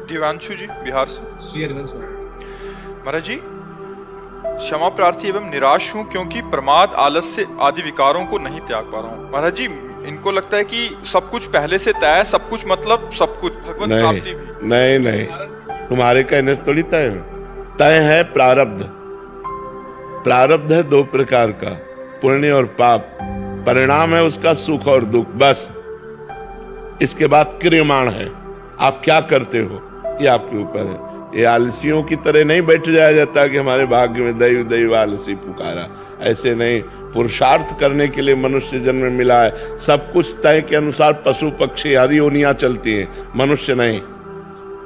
दिव्यांशु जी बिहार से। श्री हरिवंश महाराज जी, क्षमा प्रार्थी एवं निराश हूँ क्योंकि प्रमाद, आलस्य आदि विकारों को नहीं त्याग पा रहा हूँ। महाराज जी, इनको लगता है कि सब कुछ पहले से तय है, सब कुछ मतलब सब कुछ, भगवत प्राप्ति भी। नहीं, तुम्हारे कहने से थोड़ी तय है प्रारब्ध। प्रारब्ध है दो प्रकार का, पुण्य और पाप। परिणाम है उसका सुख और दुख, बस। इसके बाद क्रियमाण है, आप क्या करते हो ये आपके ऊपर है। ये आलसियों की तरह नहीं बैठ जाया जाता कि हमारे भाग्य में दैव दैव आलसी पुकारा, ऐसे नहीं। पुरुषार्थ करने के लिए मनुष्य जन्म मिला है। सब कुछ तय के अनुसार पशु पक्षी हरी योनियां चलती हैं, मनुष्य नहीं।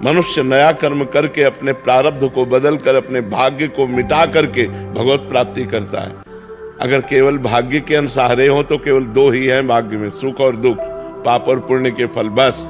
मनुष्य नया कर्म करके अपने प्रारब्ध को बदल कर अपने भाग्य को मिटा करके भगवत प्राप्ति करता है। अगर केवल भाग्य के अनुसार हो तो केवल दो ही हैं भाग्य में, सुख और दुख, पाप और पुण्य के फल, बस।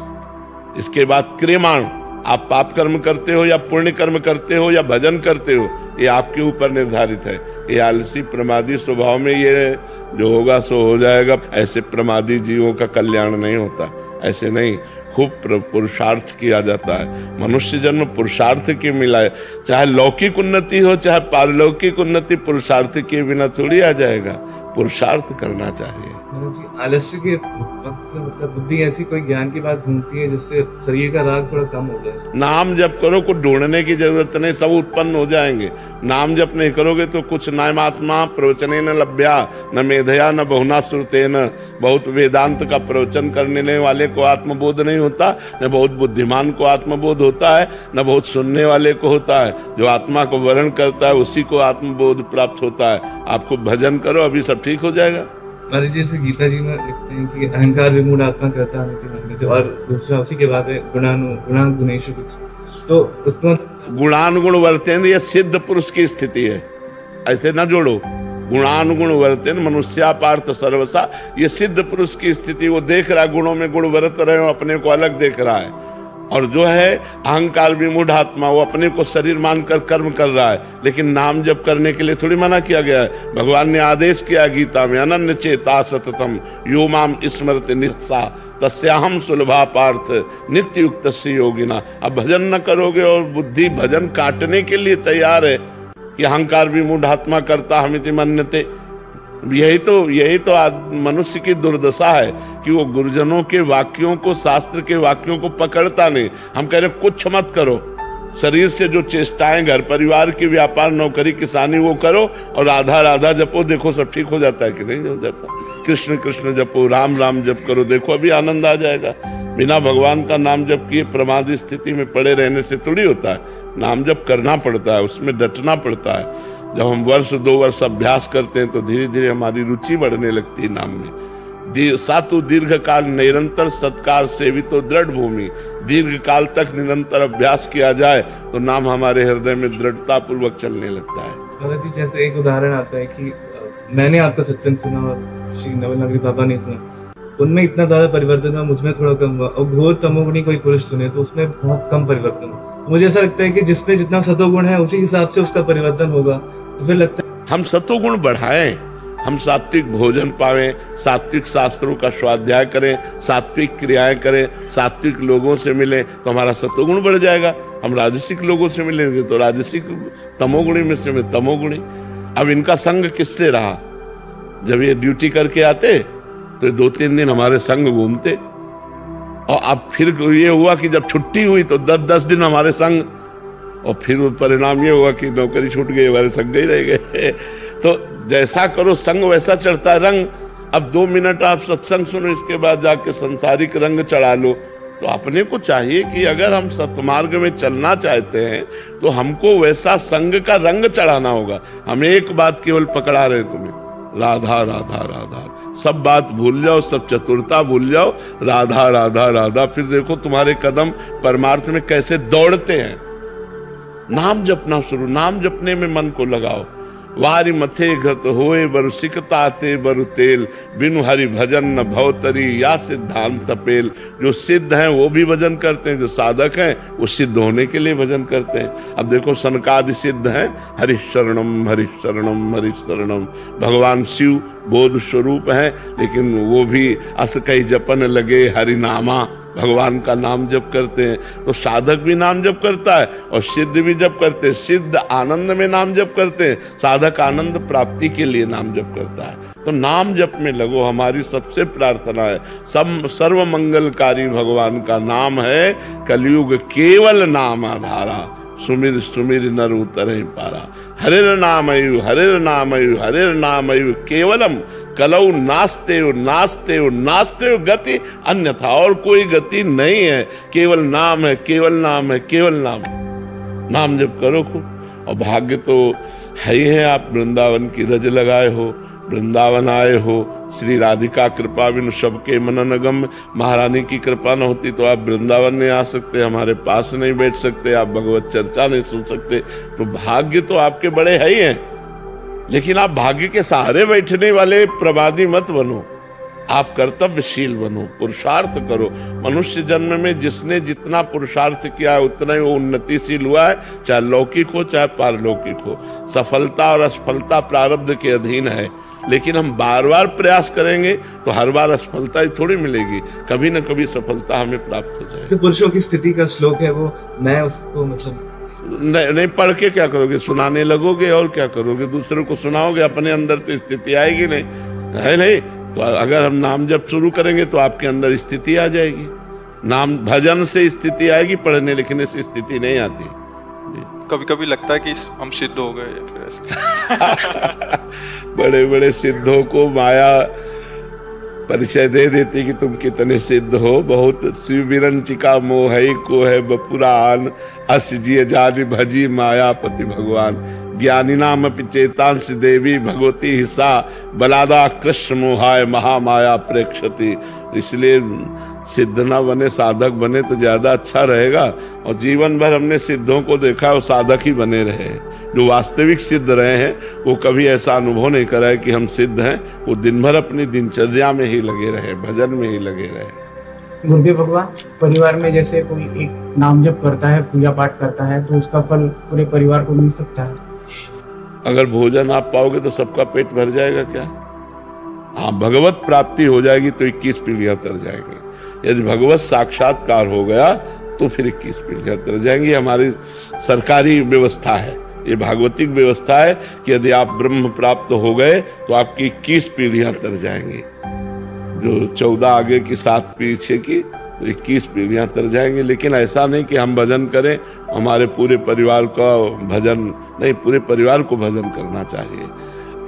इसके बाद क्रियमाण, आप पाप कर्म करते हो या पुण्य कर्म करते हो या भजन करते हो, ये आपके ऊपर निर्धारित है। ये आलसी प्रमादी स्वभाव में ये जो होगा सो हो जाएगा, ऐसे प्रमादी जीवों का कल्याण नहीं होता। ऐसे नहीं, खूब पुरुषार्थ किया जाता है। मनुष्य जन्म पुरुषार्थ के मिला है। चाहे लौकिक उन्नति हो चाहे पारलौकिक उन्नति, पुरुषार्थ के बिना थोड़ी आ जाएगा। पुरुषार्थ करना चाहिए। जी, आलस्य के वक्त मतलब बुद्धि ऐसी कोई ज्ञान की बात ढूंढती है जिससे शरीर का राग थोड़ा कम हो जाए। नाम जप करो, कुछ ढूंढने की जरूरत नहीं, सब उत्पन्न हो जाएंगे। नाम जप नहीं करोगे तो कुछ नामात्मा प्रवचने न लभ्या न मेधया न बहुना श्रुतेन। बहुत वेदांत का प्रवचन करने वाले को आत्मबोध नहीं होता, न बहुत बुद्धिमान को आत्मबोध होता है, न बहुत सुनने वाले को होता है। जो आत्मा को वर्ण करता है उसी को आत्मबोध प्राप्त होता है। आपको भजन करो, अभी सब ठीक हो जाएगा। महाराज जी, जैसे गीता जी में लिखते हैं कि अहंकार विमूढ़ आत्मा करता हमिति मन्यते, और दूसरा उसी के बाद है गुणानुगुणेषु कुछ, तो उसको गुणानुगुण वर्तेन, ये सिद्ध पुरुष की स्थिति है, ऐसे ना जोड़ो। गुणानुगुण वर्तेन मनुष्या पार्थ सर्वसा, ये सिद्ध पुरुष की स्थिति। वो देख रहा है गुणों में गुण बरत रहे हो, अपने को अलग देख रहा है। और जो है अहंकार विमूढ़ आत्मा, वो अपने को शरीर मानकर कर्म कर रहा है। लेकिन नाम जप करने के लिए थोड़ी मना किया गया है। भगवान ने आदेश किया गीता में, अनन्य चेता सततम यो माम स्मरति नित्सा तस्याहम सुलभा पार्थ नित्य युक्त योगिना। अब भजन न करोगे और बुद्धि भजन काटने के लिए तैयार है कि अहंकार विमूढ़ आत्मा करता हमिति मन्यते। यही तो मनुष्य की दुर्दशा है कि वो गुरुजनों के वाक्यों को, शास्त्र के वाक्यों को पकड़ता नहीं। हम कह रहे कुछ मत करो, शरीर से जो चेष्टाएं, घर परिवार की, व्यापार, नौकरी, किसानी, वो करो और राधा राधा जपो, देखो सब ठीक हो जाता है कि नहीं हो जाता। कृष्ण कृष्ण जपो, राम राम जप करो, देखो अभी आनंद आ जाएगा। बिना भगवान का नाम जप किए प्रमादी स्थिति में पड़े रहने से थोड़ी होता है। नाम जप करना पड़ता है, उसमें डटना पड़ता है। जब हम वर्ष 2 वर्ष अभ्यास करते हैं तो धीरे धीरे हमारी रुचि बढ़ने लगती है नाम में। सातु दीर्घ काल निरंतर सत्कार सेवितो दृढ़ भूमि। दीर्घ काल तक निरंतर अभ्यास किया जाए तो नाम हमारे हृदय में दृढ़ता पूर्वक चलने लगता है। महाराज जी, जैसे एक उदाहरण आता है कि मैंने आपका सत्संग सुना और श्री नवल नागरी बाबा ने सुना, उनमें इतना ज्यादा परिवर्तन हुआ, मुझमें थोड़ा कम हुआ। और घोर तमोगुणी कोई पुरुष सुने तो उसमें बहुत कम परिवर्तन हुआ। मुझे ऐसा लगता है कि जिसमें जितना सतोगुण है उसी हिसाब से उसका परिवर्तन होगा। तो फिर लगता है हम सतोगुण बढ़ाएं, हम सात्विक भोजन पावें, सात्विक शास्त्रों का स्वाध्याय करें, सात्विक क्रियाएं करें, सात्विक लोगों से मिलें तो हमारा सतोगुण बढ़ जाएगा। हम राजसिक लोगों से मिलेंगे तो राजसिक, तमोगुणी में से में तमोगुणी। अब इनका संग किससे रहा? जब ये ड्यूटी करके आते तो 2-3 दिन हमारे संग घूमते, और अब फिर ये हुआ कि जब छुट्टी हुई तो 10-10 दिन हमारे संग, और फिर परिणाम ये हुआ कि नौकरी छूट गई, हमारे संग ही रह गए। तो जैसा करो संग वैसा चढ़ता है रंग। अब 2 मिनट आप सत्संग सुनो, इसके बाद जाके संसारिक रंग चढ़ा लो। तो अपने को चाहिए कि अगर हम सत्मार्ग में चलना चाहते हैं तो हमको वैसा संग का रंग चढ़ाना होगा। हम एक बात केवल पकड़ा रहे तुम्हें, राधा राधा राधा, सब बात भूल जाओ, सब चतुरता भूल जाओ, राधा राधा राधा। फिर देखो तुम्हारे कदम परमार्थ में कैसे दौड़ते हैं। नाम जपना शुरू, नाम जपने में मन को लगाओ। वारी मथे घत होए बरु सिकताते बरु तेल, बिनु हरि भजन न भवतरी या सिद्धांत पेल। जो सिद्ध हैं वो भी भजन करते हैं, जो साधक हैं वो सिद्ध होने के लिए भजन करते हैं। अब देखो सनकादि सिद्ध हैं, हरिशरणम हरिशरणम हरिशरणम। भगवान शिव बोध स्वरूप हैं, लेकिन वो भी अस कई जपन लगे हरिनामा। भगवान का नाम जप करते हैं तो साधक भी नाम जप करता है और सिद्ध भी जप करते हैं। सिद्ध आनंद में नाम जप करते हैं, साधक आनंद प्राप्ति के लिए नाम जप करता है। तो नाम जप में लगो, हमारी सबसे प्रार्थना है। सब सर्व मंगलकारी भगवान का नाम है, कलयुग केवल नाम आधारा, सुमिर सुमिर नर उतरे पारा। हरे नामयु हरे नामयु हरे नामयु केवलम कलौ नास्ते नास्ते नास्ते गति अन्यथा, और कोई गति नहीं है, केवल नाम है, केवल नाम है, केवल नाम। नाम जप करो खूब। और भाग्य तो है ही है, आप वृंदावन की रज लगाए हो, वृंदावन आए हो, श्री राधिका कृपा बिनु सबके मनन गम। महारानी की कृपा न होती तो आप वृंदावन नहीं आ सकते, हमारे पास नहीं बैठ सकते, आप भगवत चर्चा नहीं सुन सकते। तो भाग्य तो आपके बड़े है ही हैं, लेकिन आप भाग्य के सहारे बैठने वाले प्रमादी मत बनो, आप कर्तव्यशील बनो, पुरुषार्थ करो। मनुष्य जन्म में जिसने जितना पुरुषार्थ किया है उतना ही वो उन्नतिशील हुआ है, चाहे लौकिक हो चाहे पारलौकिक हो। सफलता और असफलता प्रारब्ध के अधीन है, लेकिन हम बार बार प्रयास करेंगे तो हर बार असफलता ही थोड़ी मिलेगी, कभी न कभी सफलता हमें प्राप्त हो जाएगी। पुरुषों की स्थिति का श्लोक है वो, मैं उसको मतलब नहीं पढ़ के क्या करोगे, सुनाने लगोगे और क्या करोगे, दूसरों को सुनाओगे, अपने अंदर तो स्थिति आएगी नहीं, है नहीं। तो अगर हम नाम जब शुरू करेंगे तो आपके अंदर स्थिति आ जाएगी। नाम भजन से स्थिति आएगी, पढ़ने लिखने से स्थिति नहीं आती। कभी कभी लगता है कि हम सिद्ध हो गए या फिर ऐसा। बड़े बड़े सिद्धों को माया परिचय दे देती कि तुम कितने सिद्ध हो। बहुत शिव विरंचिका मोहई को है बपुरान, अस जिय जानि भजी मायापति भगवान। ज्ञानी नाम चेतांश देवी भगवती हिस्सा, बलादा कृष्ण मोहाय महामाया प्रेक्षति। इसलिए सिद्ध ना बने, साधक बने तो ज्यादा अच्छा रहेगा। और जीवन भर हमने सिद्धों को देखा, वो साधक ही बने रहे। जो वास्तविक सिद्ध रहे हैं वो कभी ऐसा अनुभव नहीं करा है कि हम सिद्ध हैं। वो दिन भर अपनी दिनचर्या में ही लगे रहे, भजन में ही लगे रहे। गुरुदेव भगवान, परिवार में जैसे कोई एक नाम जप करता है, पूजा पाठ करता है, तो उसका फल पूरे परिवार को मिल सकता है? अगर भोजन आप पाओगे तो सबका पेट भर जाएगा क्या? हाँ, भगवत प्राप्ति हो जाएगी तो 21 पीढ़ियां तर जाएंगी। यदि भगवत साक्षात्कार हो गया तो फिर 21 पीढ़ियां तर जाएंगी। हमारी सरकारी व्यवस्था है, ये भागवतिक व्यवस्था है कि यदि आप ब्रह्म प्राप्त हो गए तो आपकी 21 पीढ़ियां तर जाएंगी। जो 14 आगे की 7 पीछे की, तो 21 पीढ़ियां तर जाएंगी। लेकिन ऐसा नहीं कि हम भजन करें, हमारे पूरे परिवार का भजन नहीं, पूरे परिवार को भजन करना चाहिए।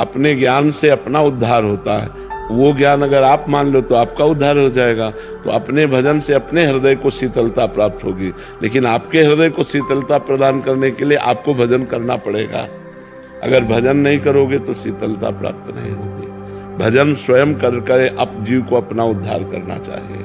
अपने ज्ञान से अपना उद्धार होता है, वो ज्ञान अगर आप मान लो तो आपका उद्धार हो जाएगा। तो अपने भजन से अपने हृदय को शीतलता प्राप्त होगी, लेकिन आपके हृदय को शीतलता प्रदान करने के लिए आपको भजन करना पड़ेगा। अगर भजन नहीं करोगे तो शीतलता प्राप्त नहीं होगी। भजन स्वयं कर कर जीव को अपना उद्धार करना चाहिए।